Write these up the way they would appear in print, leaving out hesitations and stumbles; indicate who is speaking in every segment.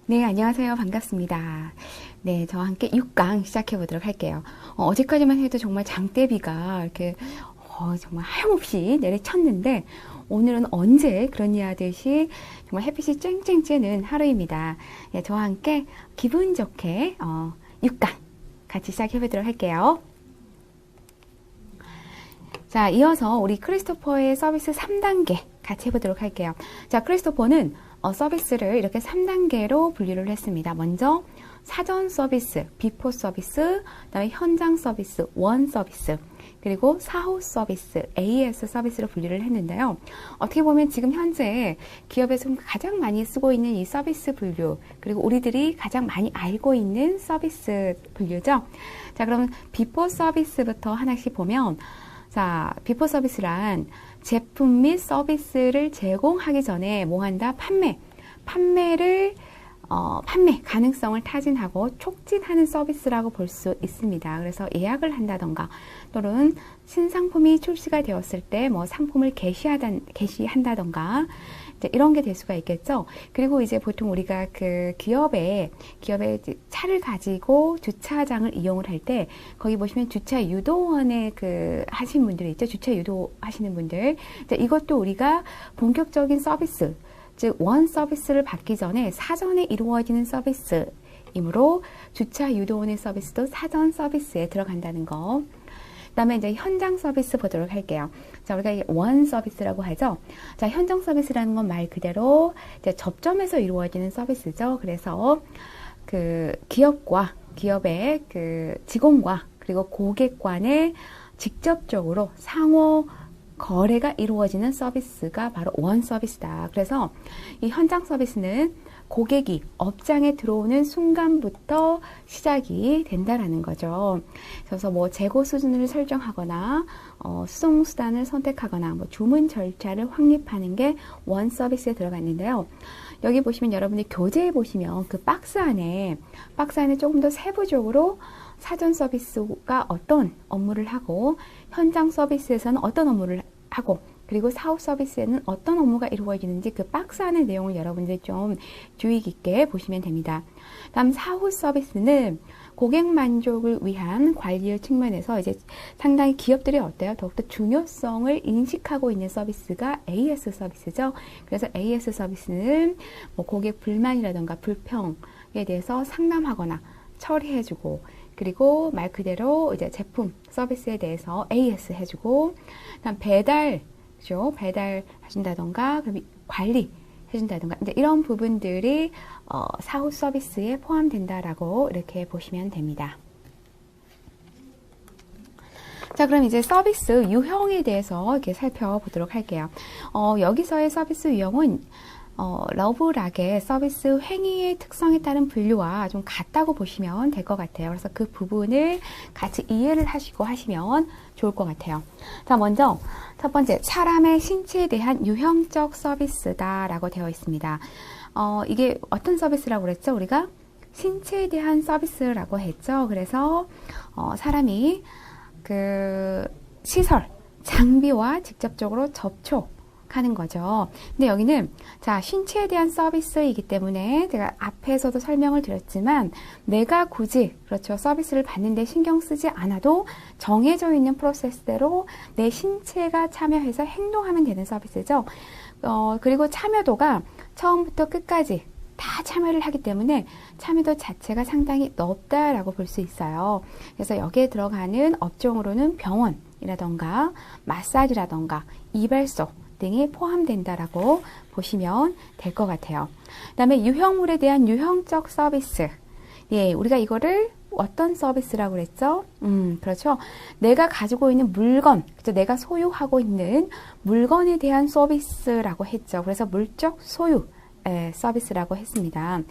Speaker 1: 네, 안녕하세요. 반갑습니다. 네, 저와 함께 6강 시작해 보도록 할게요. 어제까지만 해도 정말 장대비가 이렇게 정말 하염없이 내리쳤는데 오늘은 언제 그러니 하듯이 정말 햇빛이 쨍쨍 쬐는 하루입니다. 네, 저와 함께 기분 좋게 6강 같이 시작해 보도록 할게요. 자, 이어서 우리 크리스토퍼의 서비스 3단계 같이 해보도록 할게요. 자, 크리스토퍼는 서비스를 이렇게 3단계로 분류를 했습니다. 먼저 사전 서비스, 비포 서비스, 그다음에 현장 서비스, 원 서비스, 그리고 사후 서비스, AS 서비스로 분류를 했는데요. 어떻게 보면 지금 현재 기업에서 가장 많이 쓰고 있는 이 서비스 분류, 그리고 우리들이 가장 많이 알고 있는 서비스 분류죠. 자, 그럼 비포 서비스부터 하나씩 보면, 자, 비포 서비스란 제품 및 서비스를 제공하기 전에 뭐 한다? 판매 가능성을 타진하고 촉진하는 서비스라고 볼 수 있습니다. 그래서 예약을 한다던가 또는 신상품이 출시가 되었을 때 뭐 상품을 게시한다던가 이런 게 될 수가 있겠죠. 그리고 이제 보통 우리가 그 기업에 차를 가지고 주차장을 이용을 할 때 거기 보시면 주차 유도원에 하신 분들이 있죠. 주차 유도 하시는 분들. 이것도 우리가 본격적인 서비스, 즉 원 서비스를 받기 전에 사전에 이루어지는 서비스이므로 주차 유도원의 서비스도 사전 서비스에 들어간다는 거. 그다음에 이제 현장 서비스 보도록 할게요. 자, 우리가 원 서비스라고 하죠. 자, 현장 서비스라는 건 말 그대로 이제 접점에서 이루어지는 서비스죠. 그래서 그 기업의 그 직원과 그리고 고객 간에 직접적으로 상호 거래가 이루어지는 서비스가 바로 원 서비스다. 그래서 이 현장 서비스는 고객이 업장에 들어오는 순간부터 시작이 된다라는 거죠. 그래서 뭐 재고 수준을 설정하거나 수송 수단을 선택하거나 뭐 주문 절차를 확립하는 게 원 서비스에 들어갔는데요. 여기 보시면 여러분이 교재에 보시면 그 박스 안에 조금 더 세부적으로 사전 서비스가 어떤 업무를 하고 현장 서비스에서는 어떤 업무를 하고 그리고 사후 서비스에는 어떤 업무가 이루어지는지 그 박스 안의 내용을 여러분들이 좀 주의 깊게 보시면 됩니다. 다음 사후 서비스는 고객 만족을 위한 관리의 측면에서 이제 상당히 기업들이 어때요? 더욱더 중요성을 인식하고 있는 서비스가 AS 서비스죠. 그래서 AS 서비스는 뭐 고객 불만이라던가 불평에 대해서 상담하거나 처리해주고 그리고 말 그대로 이제 제품 서비스에 대해서 AS 해주고 그다음 배달 하신다던가 그럼 관리 해준다던가 이제 이런 부분들이 사후 서비스에 포함된다라고 이렇게 보시면 됩니다. 자, 그럼 이제 서비스 유형에 대해서 이렇게 살펴보도록 할게요. 여기서의 서비스 유형은 러브락의 서비스 행위의 특성에 따른 분류와 좀 같다고 보시면 될 것 같아요. 그래서 그 부분을 같이 이해를 하시고 하시면 좋을 것 같아요. 자, 먼저 첫 번째, 사람의 신체에 대한 유형적 서비스다라고 되어 있습니다. 이게 어떤 서비스라고 그랬죠? 우리가 신체에 대한 서비스라고 했죠. 그래서 사람이 그 시설, 장비와 직접적으로 접촉하는 거죠. 근데 여기는 자, 신체에 대한 서비스이기 때문에 제가 앞에서도 설명을 드렸지만 내가 굳이 그렇죠. 서비스를 받는데 신경 쓰지 않아도 정해져 있는 프로세스대로 내 신체가 참여해서 행동하면 되는 서비스죠. 그리고 참여도가 처음부터 끝까지 다 참여를 하기 때문에 참여도 자체가 상당히 높다라고 볼 수 있어요. 그래서 여기에 들어가는 업종으로는 병원이라던가 마사지라던가 이발소 등이 포함된다라고 보시면 될 것 같아요. 그 다음에 유형물에 대한 유형적 서비스. 예, 우리가 이거를 어떤 서비스라고 그랬죠? 그렇죠. 내가 가지고 있는 물건, 그렇죠? 내가 소유하고 있는 물건에 대한 서비스라고 했죠. 그래서 물적 소유 서비스라고 했습니다.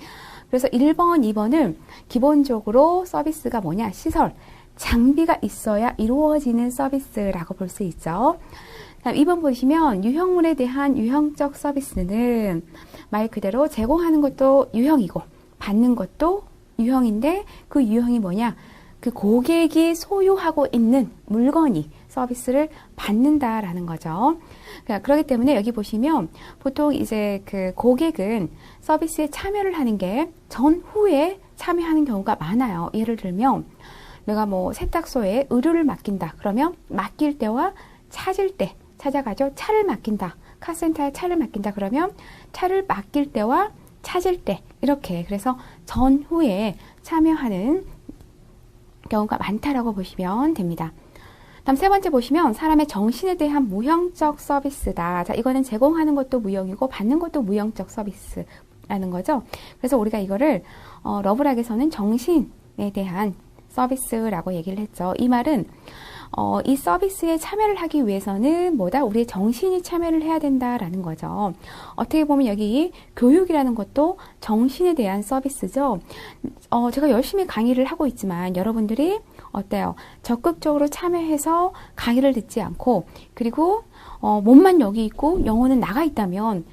Speaker 1: 그래서 1번, 2번은 기본적으로 서비스가 뭐냐? 시설, 장비가 있어야 이루어지는 서비스라고 볼 수 있죠. 2번 보시면 유형물에 대한 유형적 서비스는 말 그대로 제공하는 것도 유형이고 받는 것도 유형인데 그 유형이 뭐냐? 그 고객이 소유하고 있는 물건이 서비스를 받는다라는 거죠. 그렇기 때문에 여기 보시면 보통 이제 그 고객은 서비스에 참여를 하는 게 전후에 참여하는 경우가 많아요. 예를 들면 내가 뭐 세탁소에 의류를 맡긴다. 그러면 맡길 때와 찾을 때 찾아가죠. 차를 맡긴다. 카센터에 차를 맡긴다. 그러면 차를 맡길 때와 찾을 때 이렇게 그래서 전후에 참여하는 경우가 많다라고 보시면 됩니다. 다음 세 번째 보시면 사람의 정신에 대한 무형적 서비스다. 자, 이거는 제공하는 것도 무형이고 받는 것도 무형적 서비스라는 거죠. 그래서 우리가 이거를 러브락에서는 정신에 대한 서비스라고 얘기를 했죠. 이 말은 이 서비스에 참여를 하기 위해서는 뭐다? 우리의 정신이 참여를 해야 된다라는 거죠. 어떻게 보면 여기 교육이라는 것도 정신에 대한 서비스죠. 제가 열심히 강의를 하고 있지만 여러분들이 어때요? 적극적으로 참여해서 강의를 듣지 않고 그리고 몸만 여기 있고 영혼은 나가 있다면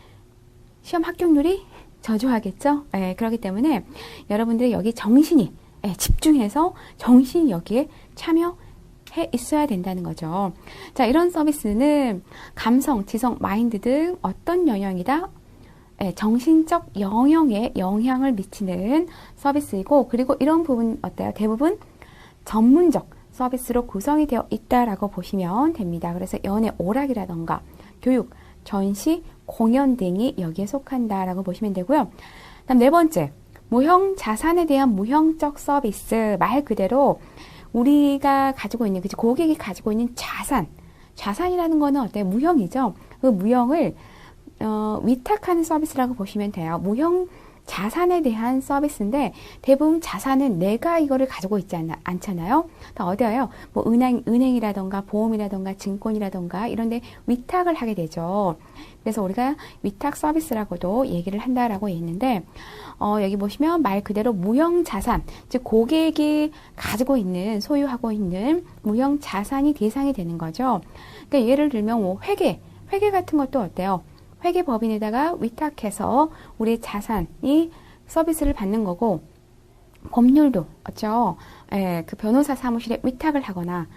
Speaker 1: 시험 합격률이 저조하겠죠? 네, 그렇기 때문에 여러분들이 여기 정신이 집중해서 정신이 여기에 참여해 있어야 된다는 거죠. 자, 이런 서비스는 감성, 지성, 마인드 등 어떤 영역이다? 정신적 영역에 영향을 미치는 서비스이고 그리고 이런 부분 어때요? 대부분 전문적 서비스로 구성이 되어 있다라고 보시면 됩니다. 그래서 연애 오락이라던가 교육, 전시, 공연 등이 여기에 속한다라고 보시면 되고요. 다음 네 번째. 무형 자산에 대한 무형적 서비스. 말 그대로 우리가 가지고 있는, 그치, 고객이 가지고 있는 자산이라는 거는 어때요? 무형이죠. 그 무형을, 위탁하는 서비스라고 보시면 돼요. 무형 자산에 대한 서비스인데 대부분 자산은 내가 이거를 가지고 있지 않잖아요. 다 어디에요? 뭐 은행이라던가 보험이라던가 증권이라던가 이런 데 위탁을 하게 되죠. 그래서 우리가 위탁 서비스라고도 얘기를 한다라고 했는데 여기 보시면 말 그대로 무형 자산, 즉 고객이 가지고 있는 소유하고 있는 무형 자산이 대상이 되는 거죠. 그러니까 예를 들면 뭐 회계 같은 것도 어때요? 회계법인에다가 위탁해서 우리 자산이 서비스를 받는 거고 법률도 어쩌 그 변호사 사무실에 위탁을 하거나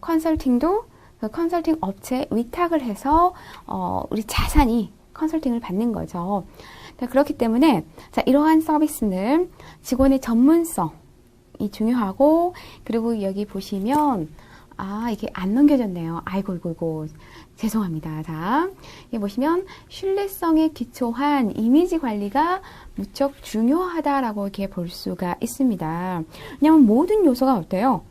Speaker 1: 컨설팅도 그 컨설팅 업체에 위탁을 해서 우리 자산이 컨설팅을 받는 거죠. 그렇기 때문에 자, 이러한 서비스는 직원의 전문성이 중요하고 그리고 여기 보시면 이게 안 넘겨졌네요. 아이고. 죄송합니다. 자, 여기 보시면 신뢰성에 기초한 이미지 관리가 무척 중요하다라고 이렇게 볼 수가 있습니다. 왜냐하면 모든 요소가 어때요?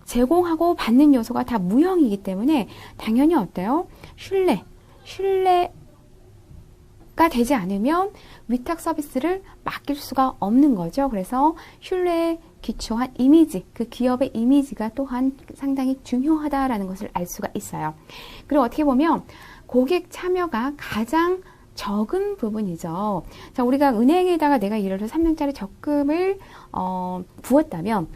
Speaker 1: 제공하고 받는 요소가 다 무형이기 때문에 당연히 어때요? 신뢰가 되지 않으면 위탁 서비스를 맡길 수가 없는 거죠. 그래서 신뢰에 기초한 이미지, 그 기업의 이미지가 또한 상당히 중요하다라는 것을 알 수가 있어요. 그리고 어떻게 보면 고객 참여가 가장 적은 부분이죠. 자, 우리가 은행에다가 내가 예를 들어 3년짜리 적금을 부었다면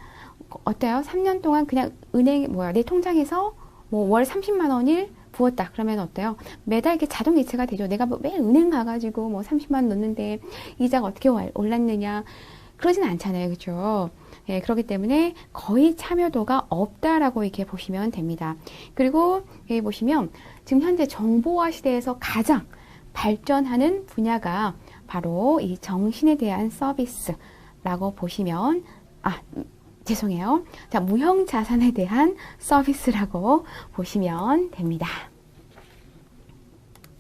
Speaker 1: 어때요? 3년 동안 그냥 내 통장에서 뭐 월 30만 원을 부었다. 그러면 어때요? 매달 이렇게 자동 이체가 되죠. 내가 뭐 매일 은행 가가지고 뭐 30만 원 넣는데 이자가 어떻게 올랐느냐. 그러진 않잖아요. 그죠? 예, 그렇기 때문에 거의 참여도가 없다라고 이렇게 보시면 됩니다. 그리고 여기 보시면 지금 현재 정보화 시대에서 가장 발전하는 분야가 바로 이 정신에 대한 서비스라고 보시면 죄송해요. 자, 무형 자산에 대한 서비스라고 보시면 됩니다.